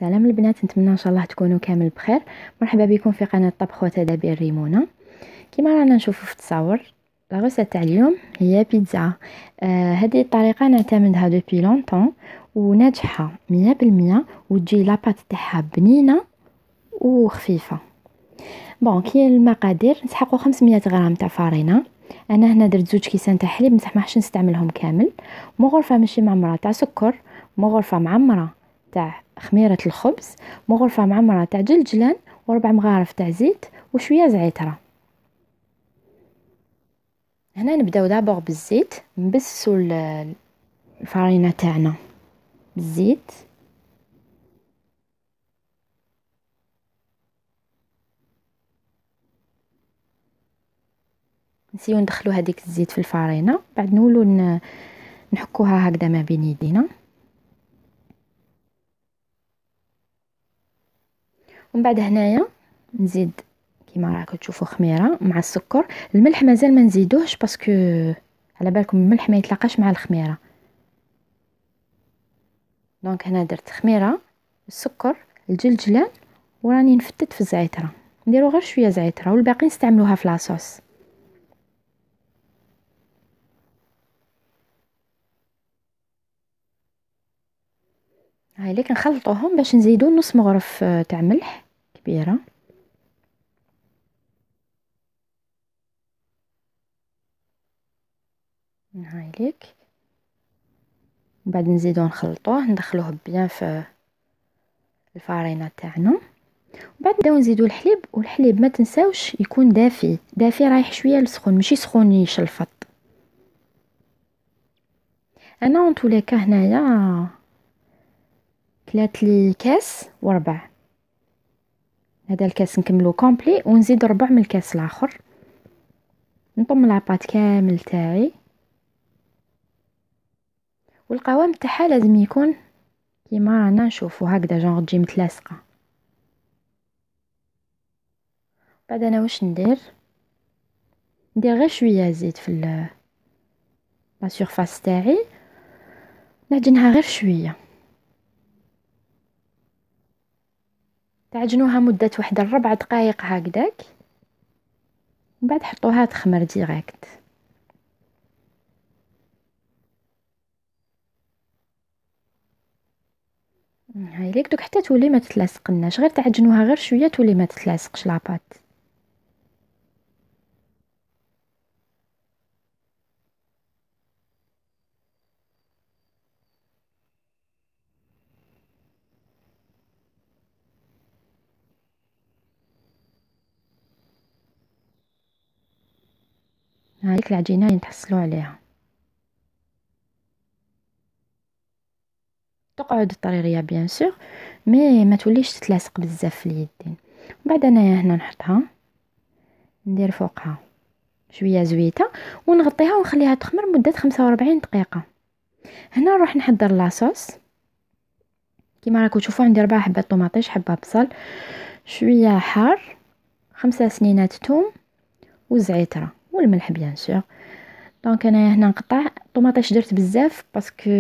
سلام البنات، نتمنى ان شاء الله تكونوا كامل بخير. مرحبا بكم في قناه طبخ وتدابير ريمونه. كما رانا نشوفوا في التصاور، لا غوسيت تاع اليوم هي بيتزا. هذه الطريقه نعتمدها دوبي لونطون وناجحه 100%، وتجي لاباط تاعها بنينه وخفيفه. بون كي المقادير: نسحقوا 500 غرام تاع فارينه. انا هنا درت 2 كيسان تاع حليب، بصح ما حش نستعملهم كامل. غرفه ماشي معمره تاع سكر، غرفه معمره تاع خميره الخبز، غرفه معمره تاع جلجلان، وربع مغارف تاع زيت وشويه زعتره. هنا نبداو دابور بالزيت، نبسوا الفارينه تاعنا بالزيت. نسيو ندخلو هذيك الزيت في الفارينه، بعد نولو نحكوها هكذا ما بين يدينا. ومن بعد هنايا نزيد كيما راكم تشوفوا خميره مع السكر. الملح مازال ما نزيدوهش باسكو على بالكم الملح ما يتلاقاش مع الخميره. دونك هنا درت خميره، السكر، الجلجلان، وراني نفتت في الزعتره. نديرو غير شويه زعتره والباقي نستعملوها في لاصوص. هاي ليك نخلطوهم باش نزيدو نص مغرف تاع ملح كبيره. هاي ليك. وبعد نزيدو نخلطوه، ندخلوه بيان في الفارينه تاعنا. بعد نبداو نزيدو الحليب، والحليب ما تنساوش يكون دافي دافي، رايح شويه للسخون، ماشي سخون يشلفط. انا اون طوليكا هنايا كلات لي كاس وربع. هذا الكاس نكملو كومبلي ونزيد ربع من الكاس الاخر. نطم لاباط كامل تاعي، والقوام تاعها لازم يكون كيما رانا نشوفو هكذا، جونغ تجي متلاصقه. بعد انا واش ندير غير شويه زيت في لا سيرفاس تاعي، نعجنها غير شويه. تعجنوها مده واحد 4 دقائق هكذاك، من بعد حطوها تخمر ديريكت. هاي ليك دوك حتى تولي ما تتلاصقناش، غير تعجنوها غير شويه تولي ما تتلاصقش لاباط. هايك العجينه نتحصلوا عليها، تقعد طريريه بيان سور، مي ما توليش تتلاصق بزاف في اليدين. وبعد انايا هنا نحطها، ندير فوقها شويه زويته ونغطيها ونخليها تخمر مده 45 دقيقه. هنا نروح نحضر لاصوص. كيما راكم تشوفوا عندي 4 حبات طوماطيش، حبه بصل، شويه حار، 5 سنينات ثوم، والزعتره والملح بيان سور. دونك انا هنا نقطع طوماطيش، درت بزاف باسكو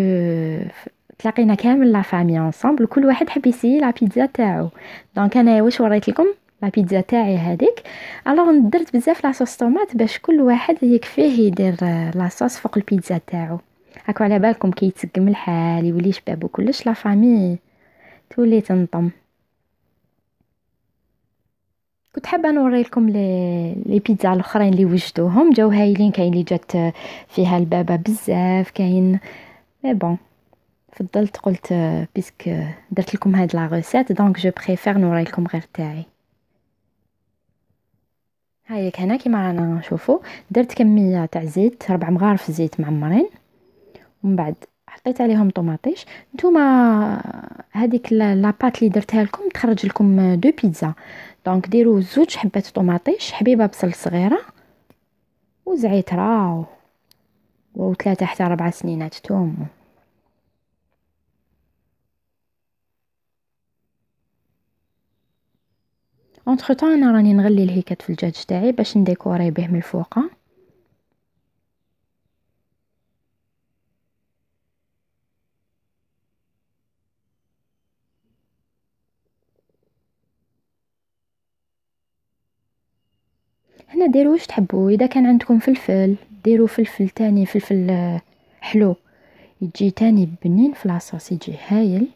تلاقينا كامل لا فامي انصامبل، كل واحد حب يسيي لا بيتزا تاعو. دونك انا واش وريت لكم لا بيتزا تاعي هذيك، الوغ درت بزاف لاصوص طوماط باش كل واحد يكفيه يدير لاصوص فوق البيتزا تاعو. هاكو على بالكم كي يتسقم الحال يولي شباب وكلش لا فامي تولي تنطم. كنت حابه نوري لكم لي بيتزا الاخرين اللي وجدوهم، جاو هايلين. كاين اللي جات فيها البابا بزاف، كاين مي بون فضلت قلت بيسك درت لكم هاد لا ريسيت، دونك جو بريفير نوري لكم غير تاعي. هايك هنا كيما رانا نشوفوا درت كميه تاع زيت، 4 مغارف زيت معمرين، ومن بعد حطيت عليهم طوماطيش. نتوما هذيك لاباط اللي درتها لكم تخرج لكم 2 بيتزا، دونك ديروا 2 حبات طوماطيش، حبيبه بصل صغيره، وزعتره، و3 حتى 4 سنينات ثوم. اونتر طون انا راني نغلي الهيكات في الدجاج تاعي باش نديكوري به من الفوقه. هنا ديروا واش تحبوا. اذا كان عندكم فلفل ديروا فلفل تاني، فلفل حلو يجي تاني بنين في لاصوص، يجي هايل.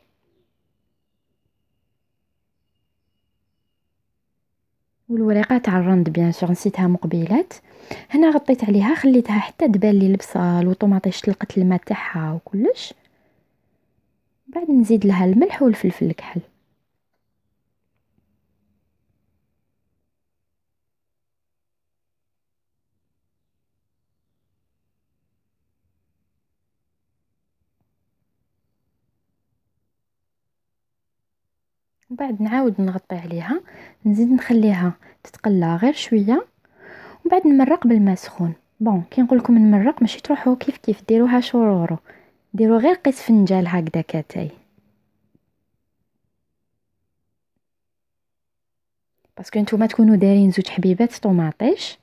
والوريقه تاع الرند بيان سور نسيتها مقبيلات. هنا غطيت عليها خليتها حتى تبان لي البصل وطوماطيش طلقت الماء تاعها وكلش. بعد نزيد لها الملح والفلفل الكحل. وبعد نعاود نغطي عليها، نزيد نخليها تتقلى غير شويه، وبعد نمرق بالماء سخون. بون كي نقول لكم نمرق ماشي تروحوا كيف كيف ديروها شورورو، ديروا غير قيس فنجال هكذا كاتاي، باسكو نتوما تكونوا دايرين 2 حبيبات طوماطيش.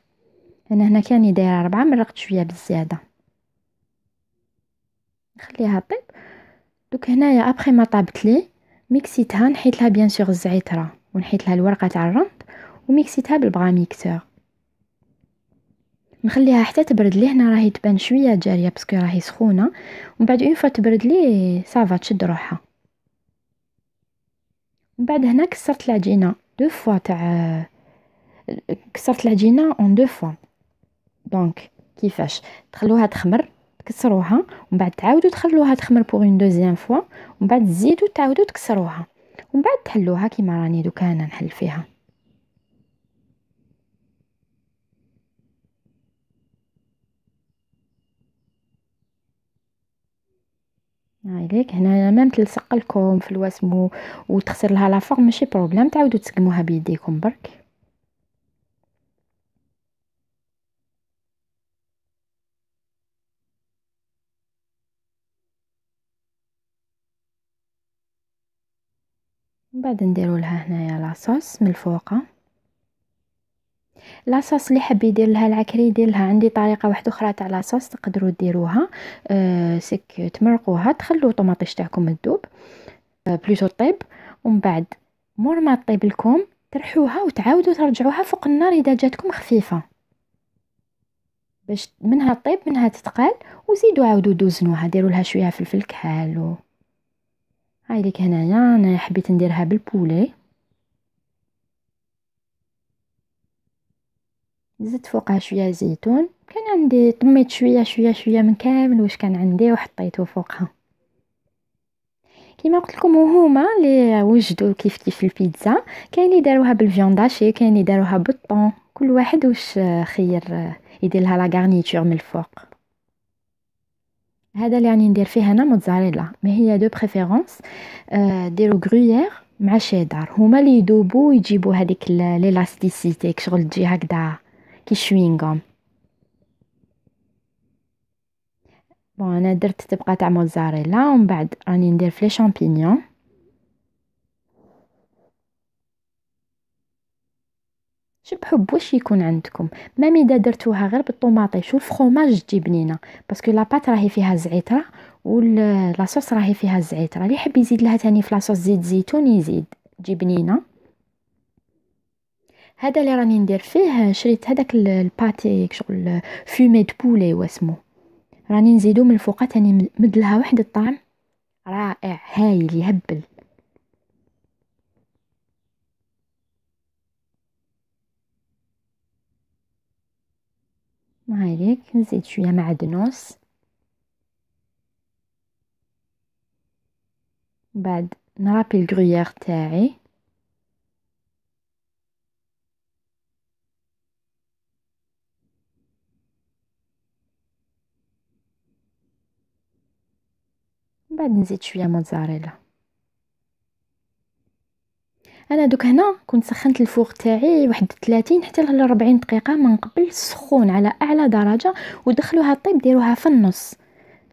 انا هنا كاني دايره 4، مرقت شويه بزياده. نخليها طيب. دوك هنايا ابخي ما طابت لي ميكسيتها، نحيت لها بيان سور الزعتره ونحيت لها الورقه تاع الرند وميكسيتها بالبغا ميكسور. نخليها حتى تبرد لي. هنا راهي تبان شويه جاريه باسكو راهي سخونه، ومن بعد اون فوا تبرد لي صافا تشد روحها. من بعد هنا كسرت العجينه 2 فوا تاع كسرت العجينه اون 2 فوا. دونك كيفاش تخلوها تخمر تكسروها، ومن بعد تعاودوا تخلوها تخمر بوغ اون دوزيام فوا، ومن بعد تزيدوا تعاودوا تكسروها، ومن بعد تحلوها كيما راني دوكا انا نحل فيها. هايليك هنا ميم تلصق لكم في الواسمو وتخسر لها لا فورم ماشي بروبليم، تعاودوا تسقموها بيديكم برك. من بعد نديروا لها هنايا لاصوص من الفوق. لاصوص اللي حاب يدير لها العكري يدير لها. عندي طريقه واحده اخرى تاع لاصوص تقدروا ديروها. سك تمرقوها، تخلوا طوماطيش تاعكم تذوب بلوتو طيب، ومن بعد مور ما طيب لكم ترحوها وتعاودوا ترجعوها فوق النار اذا جاتكم خفيفه، باش منها طيب منها تتقال. وزيدوا عاودوا دوزنوها، ديروا لها شويه فلفل كحل. هاي ليك هنايا انا حبيت نديرها بالبولي. زدت فوقها شويه زيتون، كان عندي طميت شويه من كامل واش كان عندي وحطيته فوقها. كيما قلت لكم وهما اللي وجدوا كيف كيف البيتزا، كاين اللي داروها بالفيونداشي، كاين اللي داروها بالطون، كل واحد واش خير يدير لها لا غارنيتور من الفوق. هذا اللي راني ندير فيه انا موتزاريلا، ما هي دو بريفيرونس ديروا غرويير مع شيدار، هما اللي يذوبوا يجيبوا هذيك ليلاستيسيتي شغل تجي هكذا كي شوينغوم. بون انا درت تبقى تاع موتزاريلا، ومن بعد راني ندير فلي شامبينيون. بحب واش يكون عندكم، مام اذا درتوها غير بالطوماطيش والفرomاج تجي بنينه، باسكو لاباط راهي فيها زعتره لاصوص راهي فيها الزعتره. اللي يحب يزيد لها تاني في لاصوص زيت زيتون يزيد، تجي بنينه. هذا اللي راني ندير فيه، شريت هذاك الباتي شغل فومي دو بولي واسمو، راني نزيدو من الفوق تاني مدلها واحد الطعم رائع هايل يهبل. هايليك نزيد شويه معدنوس. بعد نرابي الغرويير تاعي. بعد نزيد شويه موتزاريلا. انا دوك هنا كنت سخنت الفوغ تاعي واحد 30 حتى ل 40 دقيقه من قبل، سخون على اعلى درجه، ودخلوها طيب ديروها في النص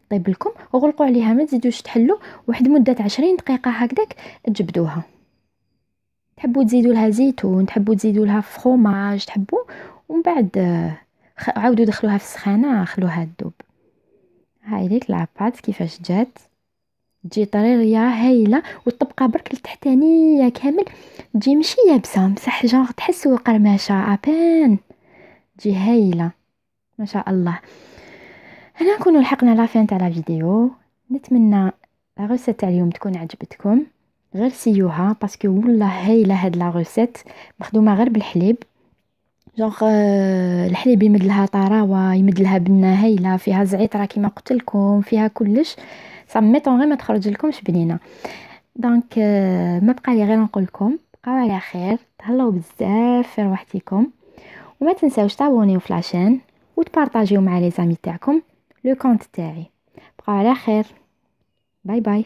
طيب لكم، وغلقوا عليها ما تزيدوش تحلوا، واحد مده 20 دقيقه هكذاك تجبدوها. تحبوا تزيدوا لها زيتون، تحبوا تزيدوا لها فرomاج تحبوا، ومن بعد عاودوا دخلوها في السخانه خلوها تذوب. هاي ليك لاباط كيفاش جات، تجي طريريه هايله، والطبقه برك التحتانيه كامل تجي ماشي يابسه بصح جونغ تحسوا قرمشه ابان. تجي هايله ما شاء الله. هنا نكونوا لحقنا لافين تاع لا فيديو. نتمنى لا روسيت تاع اليوم تكون عجبتكم. غير سيوها باسكو والله هايله هاد لا روسيت، مخدومه غير بالحليب. جونغ الحليب يمد لها طراوه، يمد لها بنه هايله، فيها زعتره كيما قلت لكم، فيها كلش. صميتون غير ما تخرج لكمش بنينه. دونك ما بقى لي غير نقول لكم بقاو على خير، تهلاو بزاف في روحتكم، وما تنساوش تابونيو في لاشين وتبارطاجيو مع لي زامي تاعكم لو كونت تاعي. بقاو على خير. باي باي.